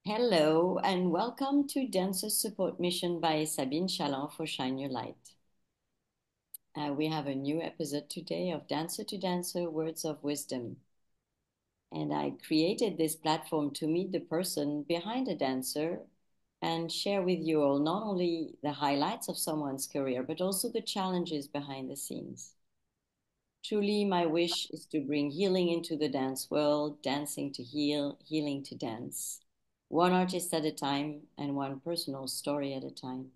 Hello and welcome to Dancer Support Mission by Sabine Chaland for Shine Your Light. We have a new episode today of Dancer to Dancer Words of Wisdom. And I created this platform to meet the person behind a dancer and share with you all not only the highlights of someone's career, but also the challenges behind the scenes. Truly, my wish is to bring healing into the dance world, dancing to heal, healing to dance, one artist at a time and one personal story at a time.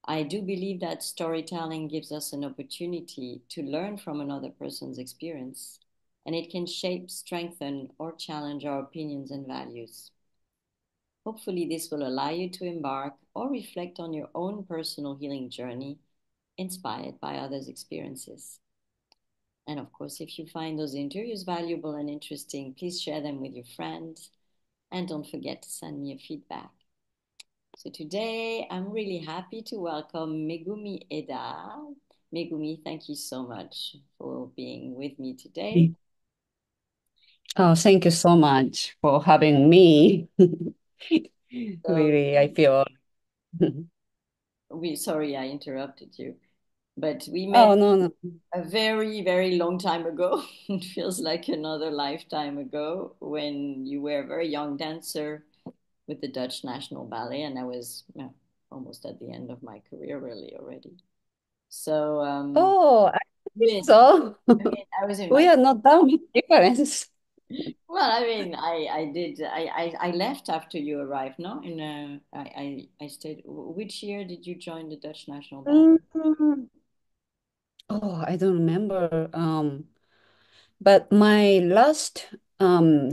I do believe that storytelling gives us an opportunity to learn from another person's experience, and it can shape, strengthen, or challenge our opinions and values. Hopefully, this will allow you to embark or reflect on your own personal healing journey inspired by others' experiences. And of course, if you find those interviews valuable and interesting, please share them with your friends and don't forget to send me a feedback. So today I'm really happy to welcome Megumi Eda. Megumi, thank you so much for being with me today. Oh, thank you so much for having me. So Really, I feel. sorry I interrupted you, but we met Oh, no, no. a very, very long time ago. It feels like another lifetime ago when you were a very young dancer with the Dutch National Ballet, and I was almost at the end of my career, really already. So, Oh, I think yeah, so. I was in We my are not that much difference. well. I mean, I did. I left after you arrived. No, I stayed. Which year did you join the Dutch National Ballet? Mhm. Oh, I don't remember. But my last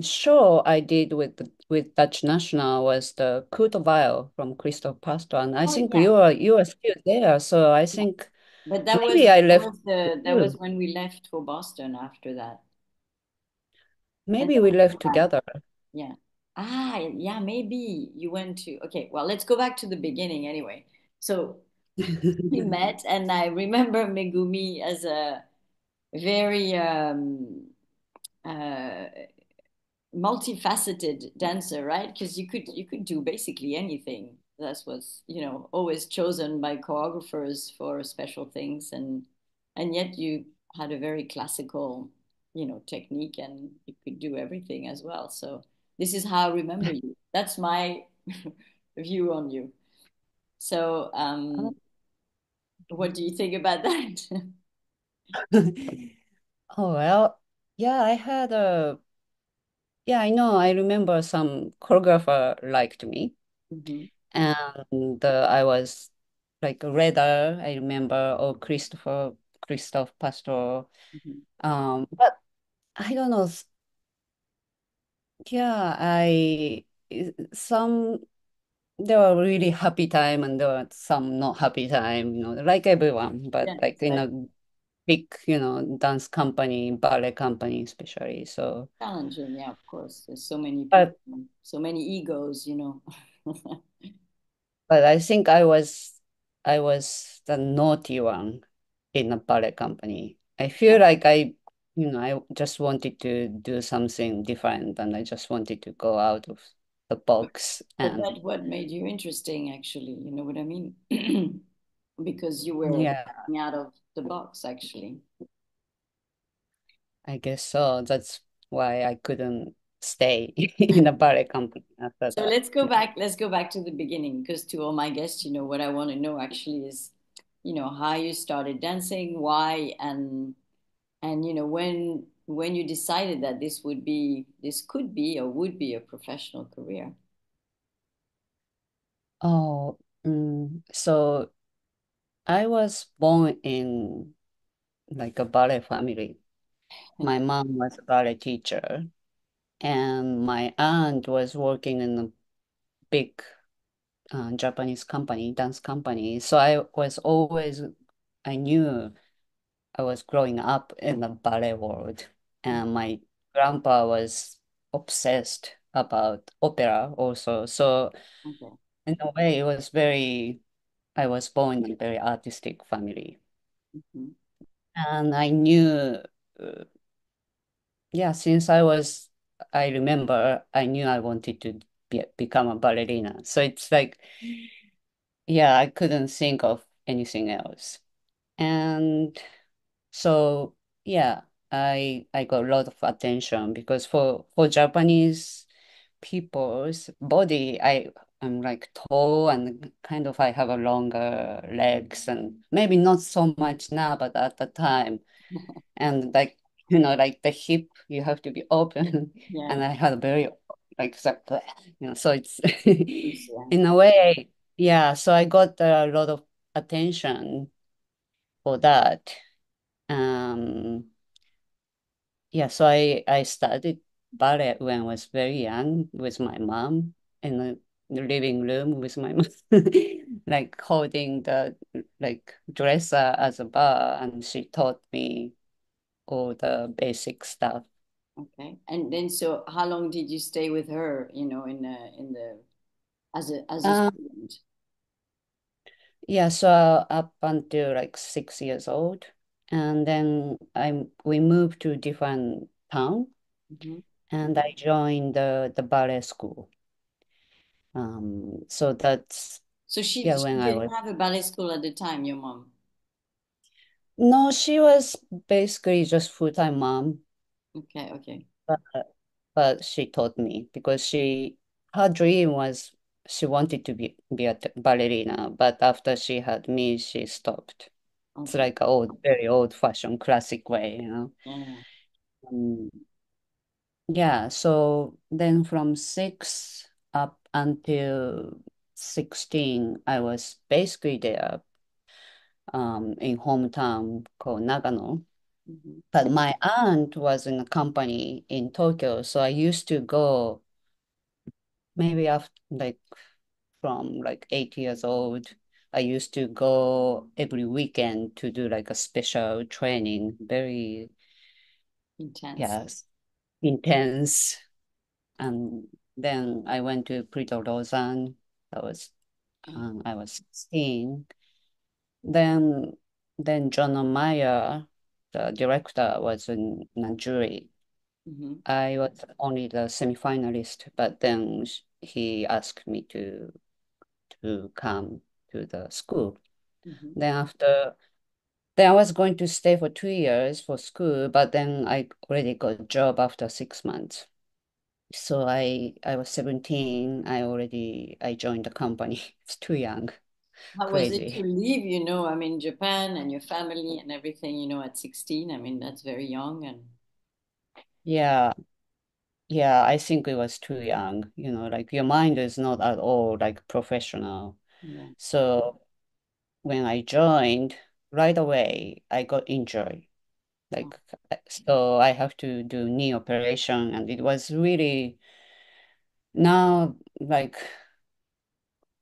show I did with Dutch National was the Coup de Vile from Christophe Pastor, and I Oh think yeah, you are still there. So I yeah. think But maybe I left that was too. when we left for Boston after that, and Maybe then we we left came back. together. Yeah. Ah, yeah. Maybe you went to. Okay. Well, let's go back to the beginning anyway. So we met, and I remember Megumi as a very uh, multifaceted dancer, right? Because you could do basically anything. That's what's always chosen by choreographers for special things, and yet you had a very classical technique, and you could do everything as well. So this is how I remember you. That's my view on you. So what do you think about that? Oh, well, yeah, I had a, yeah, I know. I remember some choreographer liked me, Mhm, and I was like Reda, I remember, or Christoph Pastor. mhm. But I don't know. Yeah, some, there were really happy time and there were some not happy time, like everyone, but Yeah, like in exactly. a big, dance company, ballet company, especially. So, Challenging, yeah, of course. There's so many people, but so many egos. But I think I was the naughty one in a ballet company. I feel like I just wanted to do something different and I just wanted to go out of the box. But And that's what made you interesting, actually. You know what I mean? Because you were yeah, stepping out of the box, actually. I guess so. That's why I couldn't stay in a ballet company after So that. let's go back. Let's go back to the beginning, because to all my guests, what I want to know actually is, how you started dancing, why, and when you decided that this could be or would be a professional career. Oh, so I was born in like a ballet family. My mom was a ballet teacher, and my aunt was working in a big Japanese company, dance company. So I knew I was growing up in the ballet world, and my grandpa was obsessed about opera also. So Okay. in a way, I was born in a very artistic family, Mhm. and uh, yeah, I remember, I knew I wanted to become a ballerina. So it's like, yeah, I couldn't think of anything else. And so, yeah, I got a lot of attention because for Japanese people's body, I'm like tall and kind of I have a longer legs and maybe not so much now, but at the time, and like like the hip you have to be open, Yeah. and I had a very like that, so it's Yeah. in a way, yeah. So I got a lot of attention for that. Um, yeah, so I started ballet when I was very young with my mom in the living room with my mom, like holding the like dresser as a bar, and she taught me all the basic stuff. Okay. And then so how long did you stay with her, in the as a Uh, student? yeah, so up until like 6 years old, and then we moved to different town, Hmm. and I joined the ballet school. So that's So yeah she when I didn't was have a ballet school at the time, your mom. no, she was basically just full-time mom, Okay, okay. but but she taught me because her dream was she wanted to be a ballerina, but after she had me, she stopped. It's Okay. like a very old-fashioned classic way. Yeah. Um, yeah, so then from 6 up until 16, I was basically there in hometown called Nagano. Hmm. But my aunt was in a company in Tokyo, so I used to go maybe after like from like 8 years old. I used to go every weekend to do like a special training, very Intense. yes, intense. And then I went to Prito Lausanne. That was Yeah. I was 16. Then John Neumeier, the director, was in a jury. Hmm. I was only the semifinalist, but then he asked me to come to the school. Hmm. Then I was going to stay for 2 years for school, but then I already got a job after 6 months. So I was 17. I joined the company. It's too young. How was it to Crazy. leave, I mean, Japan and your family and everything, at 16? I mean, that's very young and Yeah. Yeah, I think it was too young. Like your mind is not at all like professional. yeah. So when I joined, right away I got injured. Oh, Like so I have to do knee operation, and it was really now like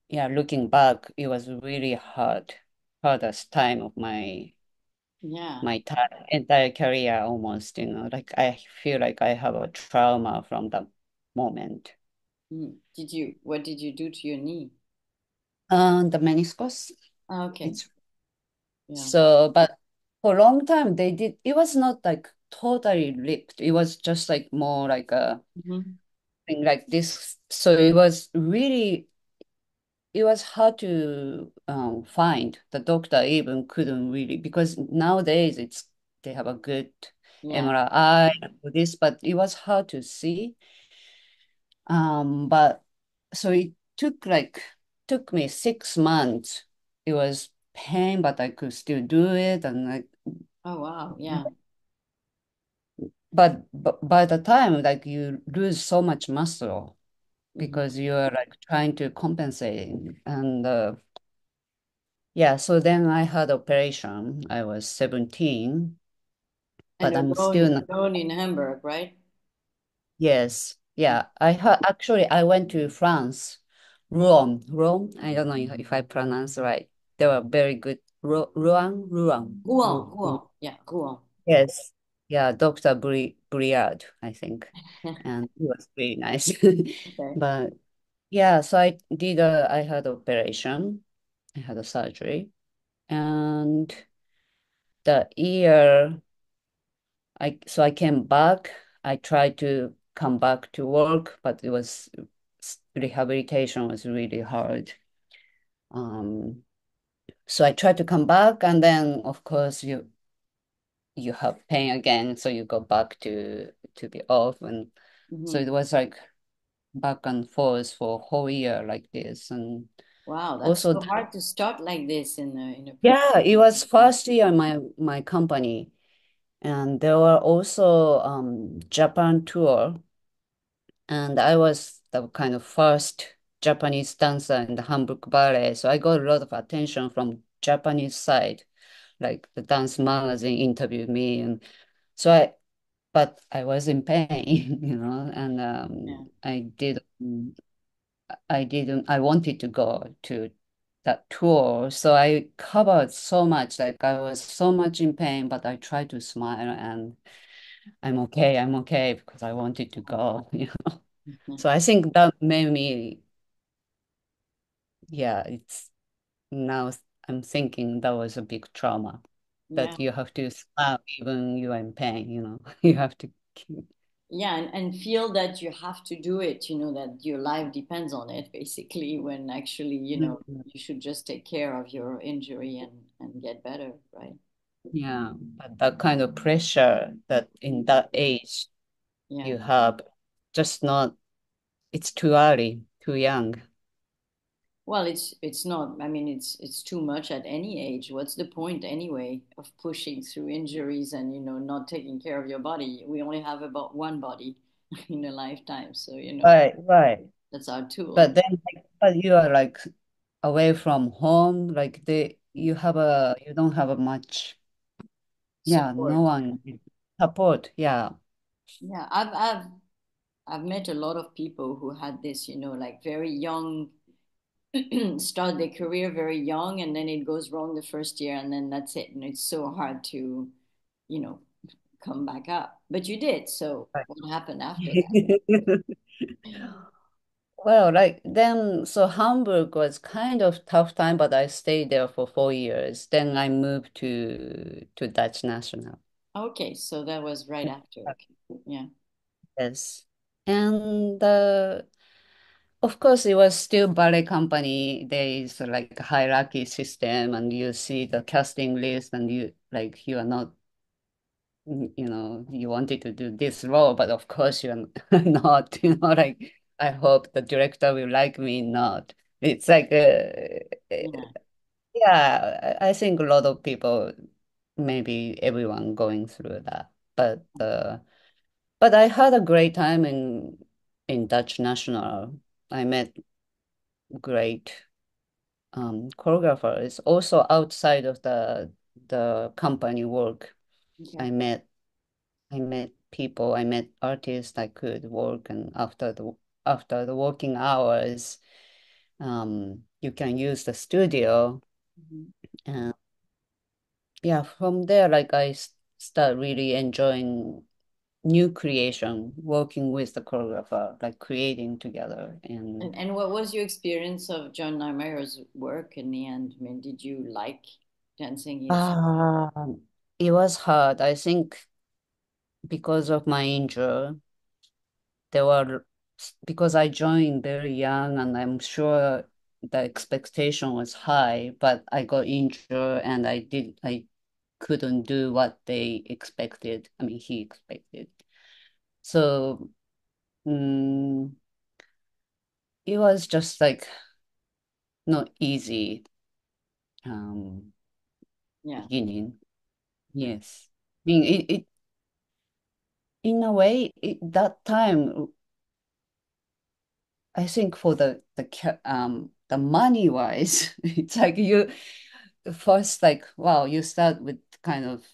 yeah, looking back, it was really hardest time of yeah. my entire career almost. Like I feel like I have a trauma from that moment. Mm. What did you do to your knee? The meniscus, Oh, okay. it's Yeah. so, but for a long time it was not like totally ripped. It was just like more like a Hmm. thing like this. So it was hard to find. The doctor even couldn't really, because nowadays they have a good Yeah. MRI for this, but it was hard to see. But so it took me 6 months. It was pain, but I could still do it, and Oh, wow. Yeah. but by the time like you lose so much muscle Hmm. because you're like trying to compensate, and yeah, so then I had operation. I was 17, And but I'm still not. alone in Hamburg, right? Yes, Mm. yeah. Actually I went to France, Rome. I don't know if I pronounce right. They were very good. Rouen. Yeah, Rouen. Yes, yeah. Doctor Briard, I think, and he was really nice. Okay. But yeah, so I had operation. I had a surgery, and the year I came back. I tried to come back to work, but it was rehabilitation was really hard. Um, so I tried to come back, and then of course you have pain again, so you go back to be off, and so Hmm. it was like back and forth for a whole year like this, and Wow, that's also so hard to start like this in a yeah, profession. it was first year in my company, and there were also Japan tour, and I was the kind of first Japanese dancer in the Hamburg Ballet, so I got a lot of attention from Japanese side, like the dance magazine interviewed me, and so but I was in pain, and Yeah. I wanted to go to that tour. So I covered so much, like I was so much in pain, but I tried to smile and I'm okay because I wanted to go, Mhm. So I think that made me, yeah, it's now I'm thinking that was a big trauma Yeah. that you have to smile even you are in pain, You have to keep. Yeah, and feel that you have to do it, that your life depends on it, basically, when actually, Mhm. you should just take care of your injury and get better, right? Yeah, but that kind of pressure that in that age Yeah. you have just not, it's too early, too young. Well, it's not, I mean, it's too much at any age. What's the point anyway of pushing through injuries and, not taking care of your body? We only have about one body in a lifetime, so, Right, right. that's our tool. But then, but you are like away from home, like you don't have a much, yeah, no Support. one support, yeah. Yeah, I've met a lot of people who had this, like very young, start their career very young, and then it goes wrong the first year, and then that's it. And it's so hard to, you know, come back up. But you did. So Right. what happened after that? Well, like then, so Hamburg was kind of tough time, but I stayed there for 4 years. Then I moved to Dutch National. Okay, so that was right after. Okay. Yeah. Yes. And of course, it was still ballet company. There is like a hierarchy system, and you see the casting list, and you are not, you wanted to do this role, but of course you're not, like I hope the director will like me, not. It's like, Yeah. yeah, I think a lot of people, maybe everyone going through that, but I had a great time in Dutch National. I met great choreographers. Also outside of the company work, Okay. I met I met people, I met artists I could work, and after the working hours, you can use the studio. Mhm. And yeah, from there, like start really enjoying new creation, working with the choreographer, like creating together. And And what was your experience of John Neumeier's work in the end? I mean, did you like dancing his? it was hard. I think because of my injury, there were because I joined very young, and I'm sure the expectation was high, but I got injured and I couldn't do what they expected. I mean, he expected. So it was just like not easy Yeah. beginning. Yes. I mean, it in a way, that time, I think for the money wise, it's like you first like wow, you start with kind of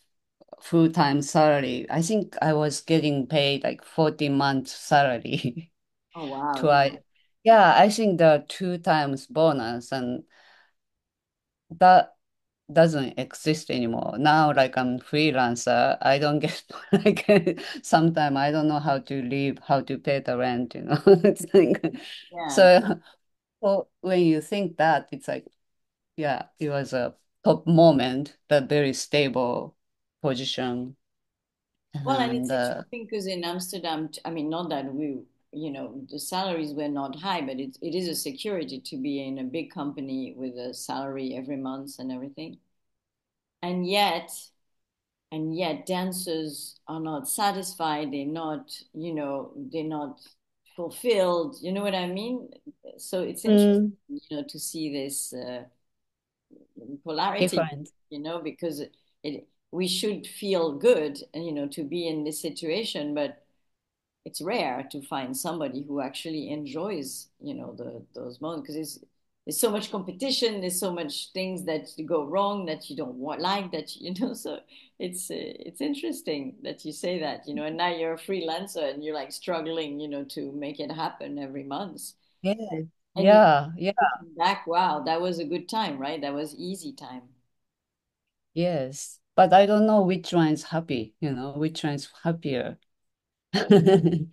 full-time salary. I think I was getting paid like 40 months salary Oh wow. Yeah. twice. Yeah, I think the two times bonus, and that doesn't exist anymore. Now, like I'm freelancer, I don't get like sometimes I don't know how to live, how to pay the rent. It's like Yeah. so well, when you think that, it's like, yeah, it was a top moment, but very stable position. Well, and And it's interesting because in Amsterdam, I mean, not that we, the salaries were not high, but it is a security to be in a big company with a salary every month and everything. And yet, dancers are not satisfied. They're not fulfilled. You know what I mean? So it's interesting, Mm, to see this polarity, different. because we should feel good, to be in this situation, but it's rare to find somebody who actually enjoys, those moments, because there's so much competition, there's so much things that go wrong that you don't want, like that, so it's interesting that you say that, and now you're a freelancer and you're like struggling, to make it happen every month. Yeah, And you yeah, yeah, looking back, wow, that was a good time, right? That was easy time. yes. But I don't know which one is happy, which one is happier. Yeah,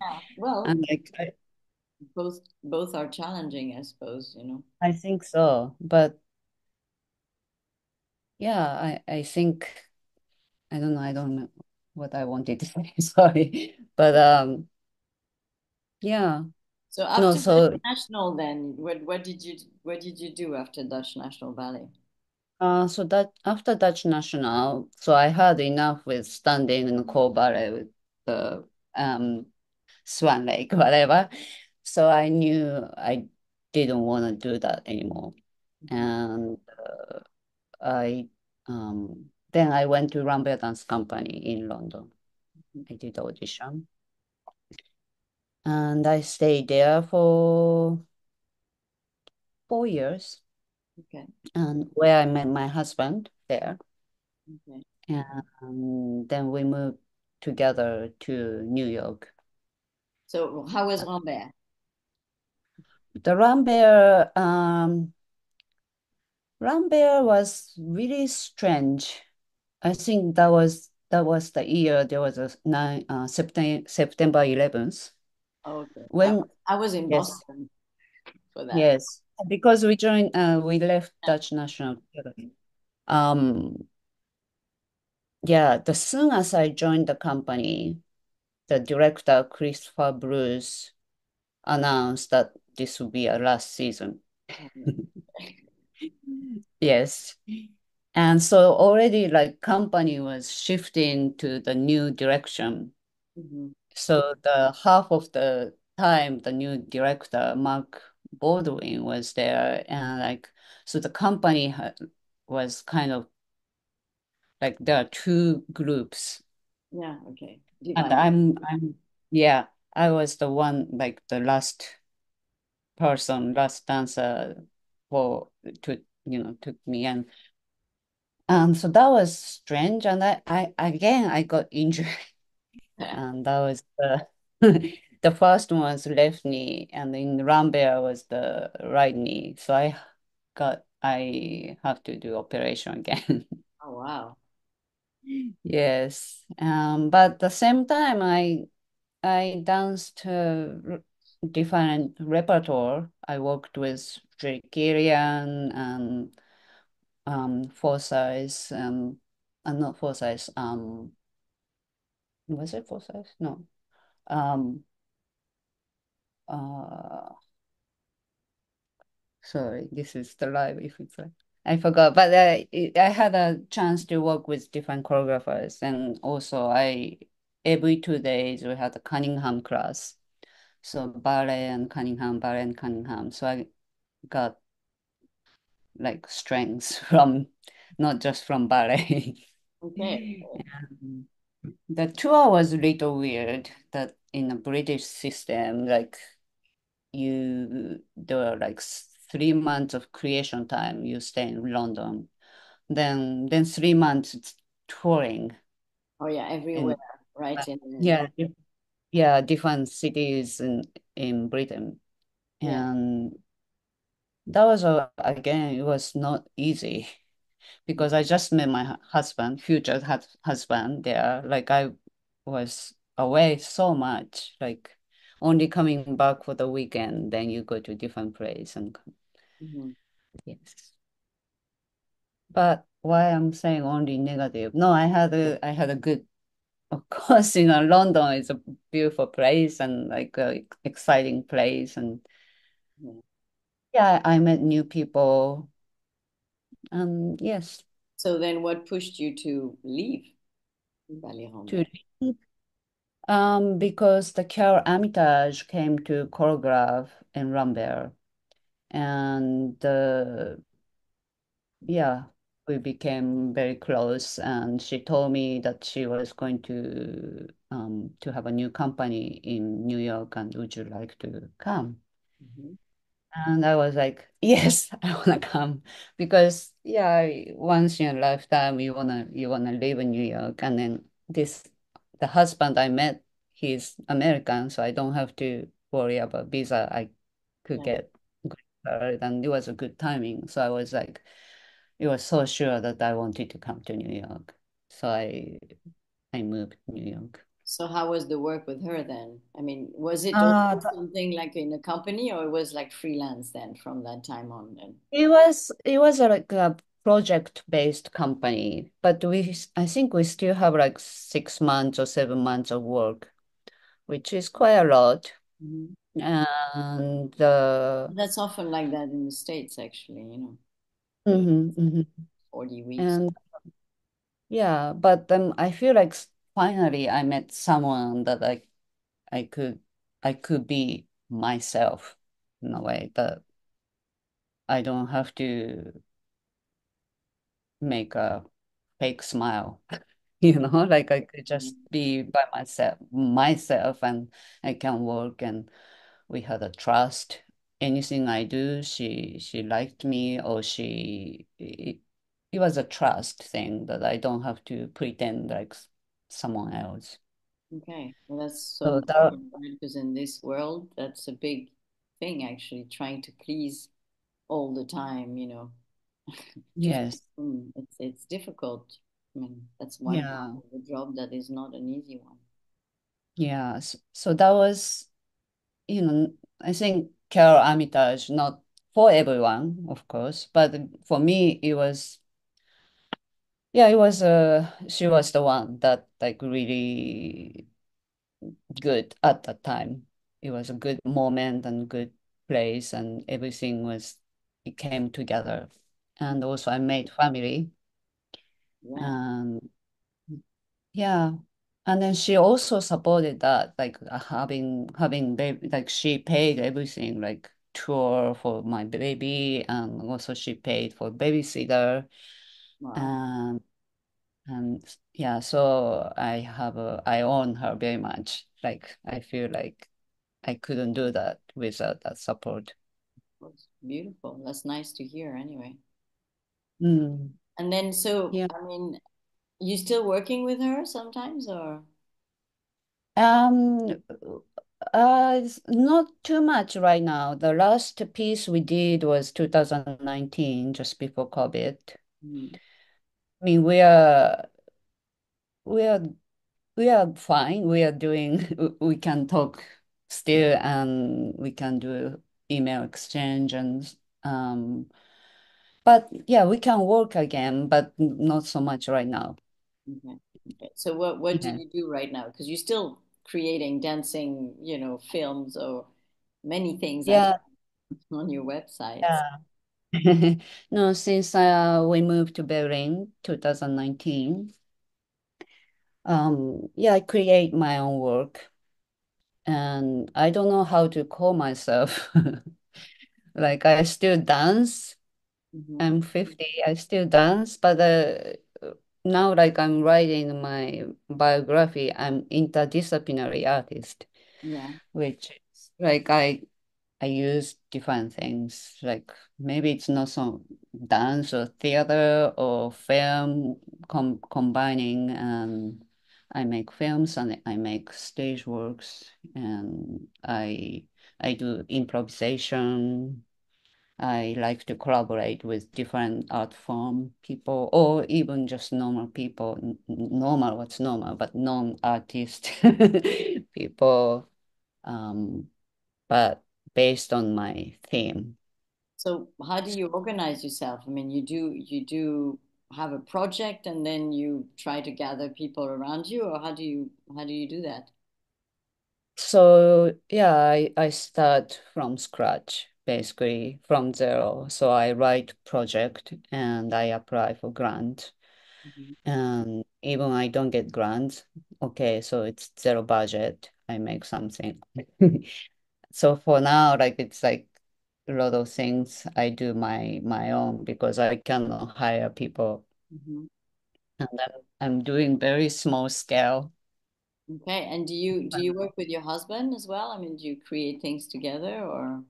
And well, like both are challenging, I suppose. I think so. But yeah, I think I don't know what I wanted to say. Sorry. But yeah. So No, after Dutch so National, then what did you do after Dutch National Ballet? so that after Dutch National, so I had enough with standing in the core ballet with the Swan Lake, whatever. So I knew I didn't want to do that anymore. Mhm, And I then I went to Rambert Dance Company in London. mhm. I did audition and I stayed there for 4 years, Okay, and where I met my husband there. okay. And then we moved together to New York. So how was Rambert? The Rambert was really strange. I think that was the year there was a September 11th. Oh, okay, When I was in yes, Boston for that. yes, because we left Dutch National together. Um, yeah, the soon as I joined the company, the director Christopher Bruce announced that this would be a last season. Oh, no. Yes. And so already like company was shifting to the new direction. Mhm. So the half of the time the new director, Mark Baldwin, was there, and like so the company was kind of like there are two groups. Yeah, okay. And Divide. I'm yeah, I was the one like the last person, last dancer for to took me, and so that was strange, and I again I got injured, and that was the the first one was left knee, and in Rambert was the right knee, so I have to do operation again. Oh, wow. Yes, but at the same time I danced different repertoire. I worked with Jiří Kylián and Forsythe, not Forsythe, was it Forsythe? No. Um, uh, Sorry, this is the live if it's like, I forgot, but I had a chance to work with different choreographers, and also every 2 days we had a Cunningham class. So ballet and Cunningham, ballet and Cunningham. So I got like strengths from not just from ballet. Okay. Um, the tour was a little weird that in a British system, like there were like 3 months of creation time. You stay in London, then 3 months it's touring Oh, yeah, everywhere, in right? yeah, yeah, different cities in Britain. Yeah. And that was again, it was not easy because I just met my husband, future husband there. Like I was away so much, like only coming back for the weekend, then you go to different place and Mhm. yes. But why I'm saying only negative? No, I had a good of course, London is a beautiful place and like a exciting place. And Yeah. yeah, I met new people. Yes, So then what pushed you to leave Ballet to Rambert? because the Karole Armitage came to choreograph in Rambert, and yeah, we became very close. And she told me that she was going to have a new company in New York, and would you like to come? Mhm. And I was like, yes, I wanna come because yeah, once in a lifetime you wanna live in New York. And then the husband I met, he's American, so I don't have to worry about visa. I could Yeah. get green card, and it was a good timing. So I was like, it was so sure that I wanted to come to New York. So I moved to New York. So how was the work with her then? I mean, was it Uh, also something like in a company or it was like freelance then from that time on then? it was like a project-based company, but I think we still have like 6 months or 7 months of work, which is quite a lot. Mhm. And That's often like that in the States actually, like mhm, mhm. 40 weeks. And yeah, but I feel like finally I met someone that I could I could be myself in a way that I don't have to make a fake smile. Like I could just Mhm. be by myself, and I can work. And we had a trust. Anything I do, she liked me, or it was a trust thing that I don't have to pretend like someone else. Okay, well, that's so So that, important, right? Because in this world, that's a big thing actually, trying to please all the time, to yes, it's difficult. I mean, that's one part yeah, of the job that is not an easy one. yeah. So that was, I think Carol Armitage, not for everyone, of course, but for me, it was. Yeah, she was the one that like really good at that time. It was a good moment and good place, and it came together. And also I made family, Yeah, and yeah. And then she also supported that, like having baby, like she paid everything, like tour for my baby, and also she paid for babysitter. wow. And yeah, so I own her very much. Like I feel like I couldn't do that without that support. That's beautiful. That's nice to hear anyway. Mm, And then, so, yeah. I mean, you still working with her sometimes or? Um, it's not too much right now. The last piece we did was 2019, just before COVID. Mhm. I mean, we are we are fine. We are doing. We can talk still, and we can do email exchange. And um, but yeah, we can work again, but not so much right now. Okay. Okay. So what do Yeah. you do right now? Because you're still creating dancing, films or many things I Yeah. on your websites. Yeah. No, since we moved to Berlin 2019, yeah, I create my own work, and I don't know how to call myself. Like I still dance. Hmm. I'm 50. I still dance, but now like I'm writing my biography, I'm interdisciplinary artist, Yeah. which is like I use different things. Like maybe it's not so dance or theater or film combining, and I make films and I make stage works, and I do improvisation. I like to collaborate with different art form people, or even just normal people. Normal, what's normal, but non-artist people. Um, but based on my theme. So how do you organize yourself? I mean, you do have a project and then you try to gather people around you, or how do you do that? So yeah, I start from scratch, basically from zero. So I write project and I apply for grant. Mhm. And even I don't get grants, okay, so it's zero budget. I make something. So for now, like it's like a lot of things I do my own because I cannot hire people. Mhm. And I'm doing very small scale. Okay, and do you work with your husband as well? I mean, do you create things together or?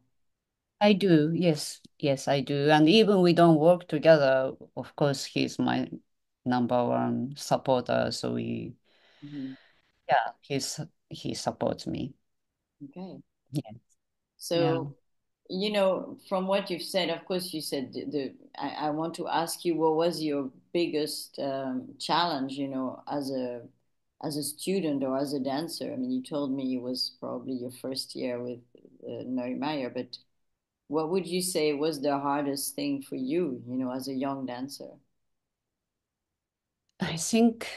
I do, yes, yes, I do. And even we don't work together, of course, he's my number one supporter. So Mhm. yeah, he supports me. Okay. Yeah, yeah. So, from what you've said, of course, you said I want to ask you what was your biggest challenge, as a student or as a dancer. I mean, you told me it was probably your first year with Neumeier, but what would you say was the hardest thing for you, as a young dancer? I think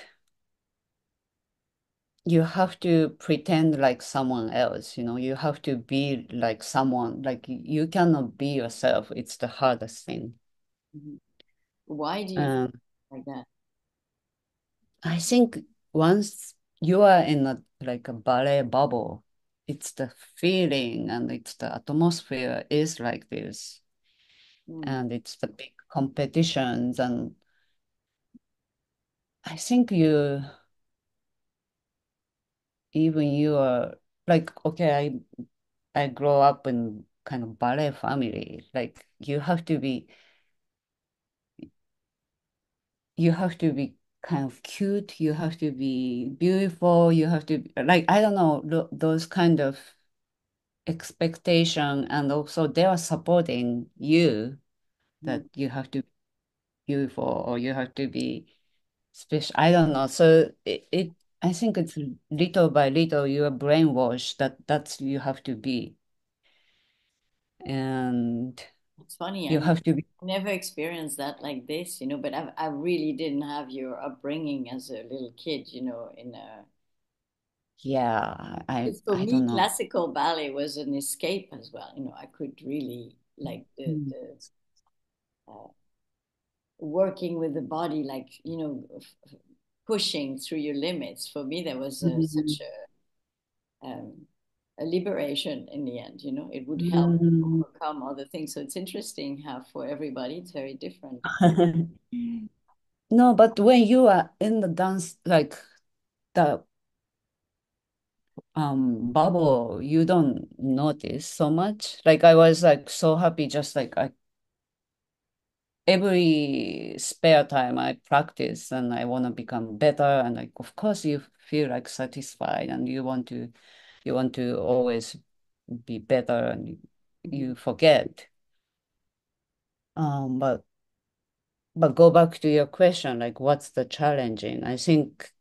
you have to pretend like someone else, you have to be like someone, like you cannot be yourself. It's the hardest thing. Mhm. Why do you feel Um, like that? I think once you are in like a ballet bubble, it's the feeling and it's the atmosphere is like this. Mm. And it's the big competitions. And I think you are like, okay, I grow up in kind of ballet family. Like you have to be kind of cute, you have to be beautiful, you have to like I don't know those kind of expectation, and also they are supporting you that Mm. you have to be beautiful or you have to be special. I don't know. So it I think it's little by little you are brainwashed that that's you have to be, and It's funny. I you mean, have to be. I never experienced that like this, but I really didn't have your upbringing as a little kid, in a. Yeah, I Because for I don't me, know. classical ballet was an escape as well. I could really like Mm. the working with the body, like pushing through your limits. For me, that was Mhm. such a liberation in the end. It would help Mm. overcome other things. So it's interesting how for everybody it's very different. No, but when you are in the dance, like the bubble, you don't notice so much. Like I was like so happy, just like every spare time I practice and I want to become better. And like of course you feel like satisfied and you want to always be better, and Mhm. you forget. But go back to your question, like what's the challenging? I think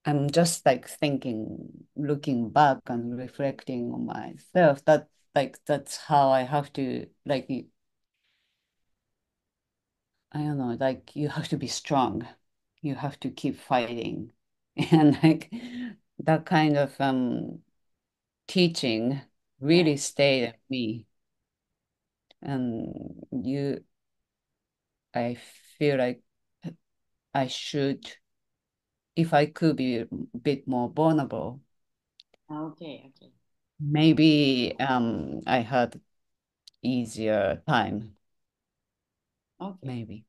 I'm just like thinking, looking back and reflecting on myself, that like that's how I have to like I don't know, like you have to be strong. You have to keep fighting. And like that kind of teaching Yeah. really stayed at me. And I feel like I should, if I could be a bit more vulnerable, Okay. Okay. maybe I had easier time, Okay. maybe.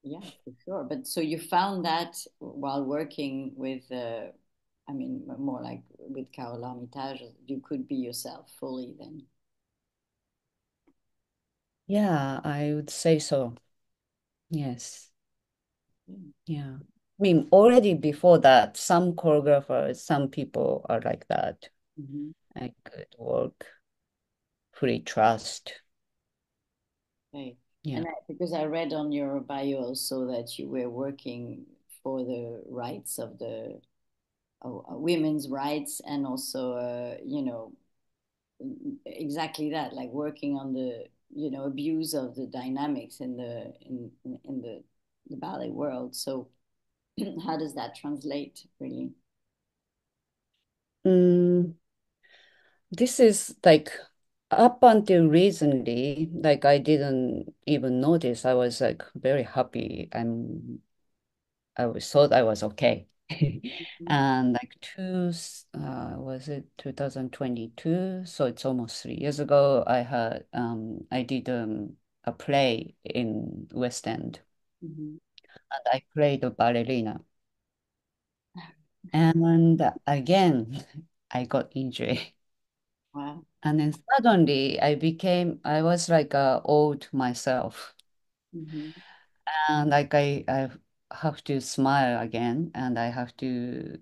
Yeah, for sure. But so you found that while working with, I mean, more like with Karole Armitage, you could be yourself fully then. Yeah, I would say so. Yes. Mm. Yeah. I mean, already before that, some choreographers, some people are like that. Mhm. I could work, fully trust. Okay. Yeah. And because I read on your bio also that you were working for the rights of the women's rights, and also, exactly that, like working on the abuse of the dynamics in the ballet world. So how does that translate really? Mm, this is like up until recently, like I didn't even notice. I was like very happy. I was thought I was okay. And like was it 2022? So it's almost 3 years ago. I did a play in West End, Mm-hmm. and I played a ballerina. And again, I got injury. Wow. And then suddenly I was like old myself. Mm-hmm. And like I have to smile again, and I have to,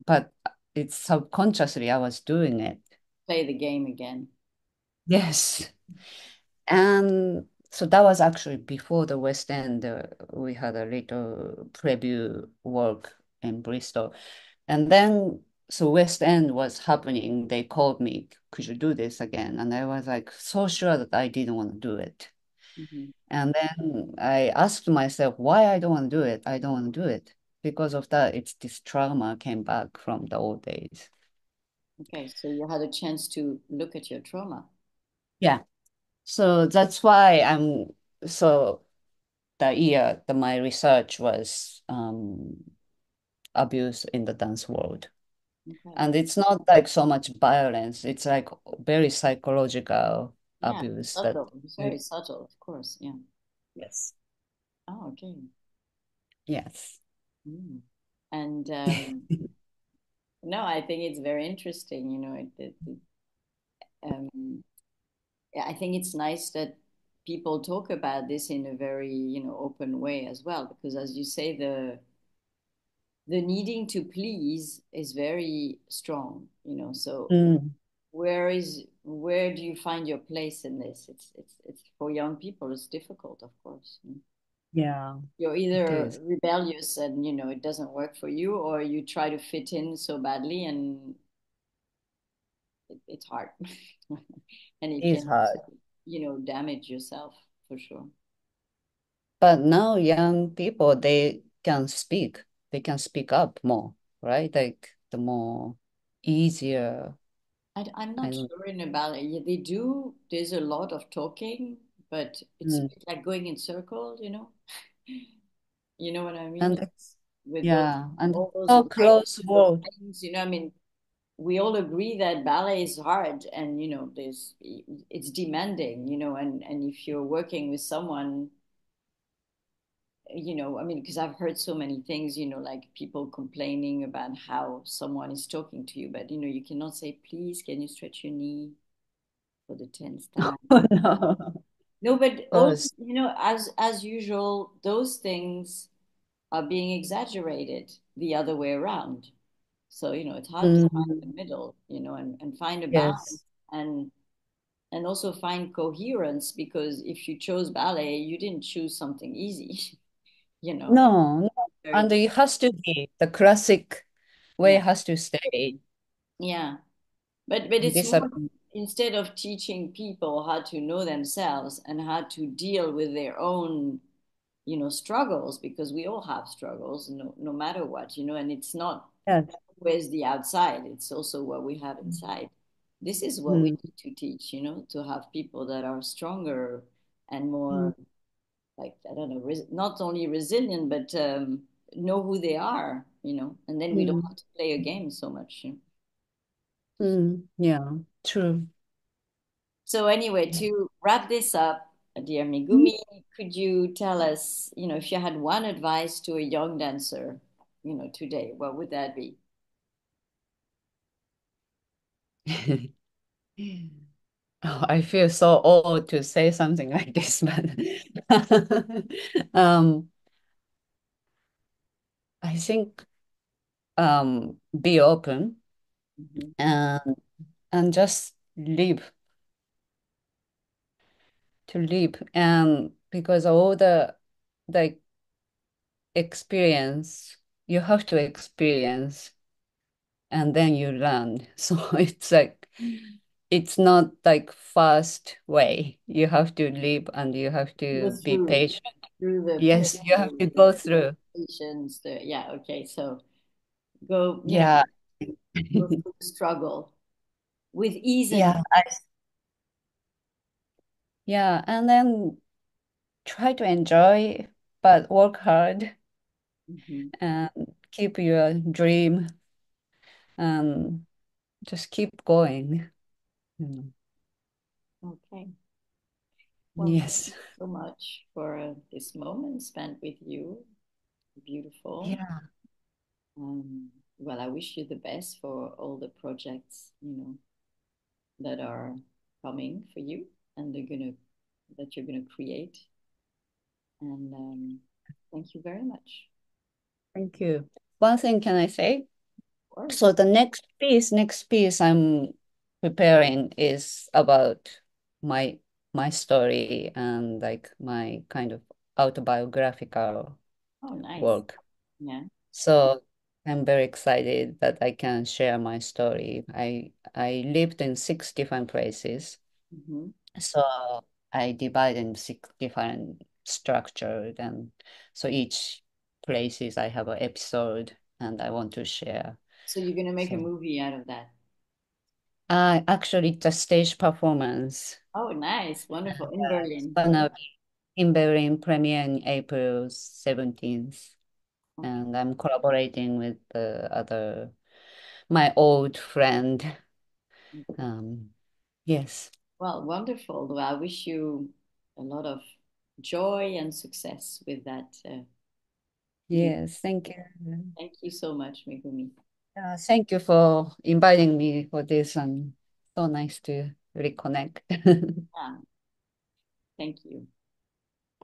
but it's subconsciously I was doing it. Play the game again. Yes. And so that was actually before the West End. We had a little preview work in Bristol. And then, so West End was happening. They called me, could you do this again? And I was like, so sure that I didn't want to do it. Mm-hmm. And then I asked myself why I don't want to do it. I don't want to do it. Because of that, it's this trauma came back from the old days. Okay, so you had a chance to look at your trauma. Yeah. So that's why so my research was abuse in the dance world. Okay. And it's not like so much violence, it's like very psychological Yeah, abuse that, subtle. It's very subtle, of course. Yeah. yes, Oh, okay. yes. Mm. And no, I think it's very interesting. Yeah, I think it's nice that people talk about this in a very, open way as well, because as you say, the needing to please is very strong, so Mm, where do you find your place in this? It's for young people, it's difficult, of course. yeah, You're it either is. rebellious and it doesn't work for you, or you try to fit in so badly and it's hard. And it It's can hard. also, damage yourself for sure. But now young people, they can speak up more, right? Like the more easier. I'm I not don't. sure in a ballet. Yeah, they do. There's a lot of talking, but it's a Mm. bit like going in circles, You know what I mean? And Like with those yeah, and all those so lines close and those word. things, I mean, we all agree that ballet is hard and there's it's demanding, and if you're working with someone, I mean, because I've heard so many things, like people complaining about how someone is talking to you, but you cannot say, please, can you stretch your knee for the 10th time? Oh, no. No, but all, Close. as usual, those things are being exaggerated the other way around. So, it's hard to find the Mm, middle, and find a balance yes. and also find coherence, because if you chose ballet, you didn't choose something easy, it's No, no. very And it difficult. has to be the classic way Yeah. has to stay. Yeah. But And it's this more, instead of teaching people how to know themselves and how to deal with their own, struggles, because we all have struggles, no matter what, and it's not yes. always the outside, it's also what we have inside. This is what we Mm, need to teach, to have people that are stronger and mm, more, like, I don't know, not only resilient, but know who they are, and then we don't have mm, to play a game so much. yeah, true. So anyway, Yeah. to wrap this up, dear Mm. Megumi, could you tell us, if you had one advice to a young dancer, today, what would that be? Oh, I feel so old to say something like this, but I think be open Mhm. and just live and because all the like experience you have to experience and then you learn. So it's like it's not like fast way. You have to live and you have Go to be through patient. the Yes, you have pain, to go through. patience, yeah, okay. So go, Yeah. go through the struggle with ease and Yeah, yeah, and then try to enjoy, but work hard mhm. and keep your dream and just keep going. Mm. Okay. Well, thank Yes. you so much for this moment spent with you. Beautiful. Yeah. Well, I wish you the best for all the projects, that are coming for you and that you're gonna create. And thank you very much. Thank you. One thing can I say? Of So course. the next piece I'm preparing is about my my story and like my kind of autobiographical Oh, nice. work. Yeah. So I'm very excited that I can share my story. I lived in six different places. Hmm. So I divide in six different structures, and so each places I have an episode and I want to share. So you're gonna make a So movie out of that. actually it's a stage performance. Oh, nice. Wonderful. In It's Berlin. gonna be in Berlin, premiere in April 17th. Okay. And I'm collaborating with the other my old friend. Um, yes. Well, wonderful. Well, I wish you a lot of joy and success with that. Beauty. Yes, thank you. Thank you so much, Megumi. Thank you for inviting me for this and so nice to reconnect. Yeah, thank you.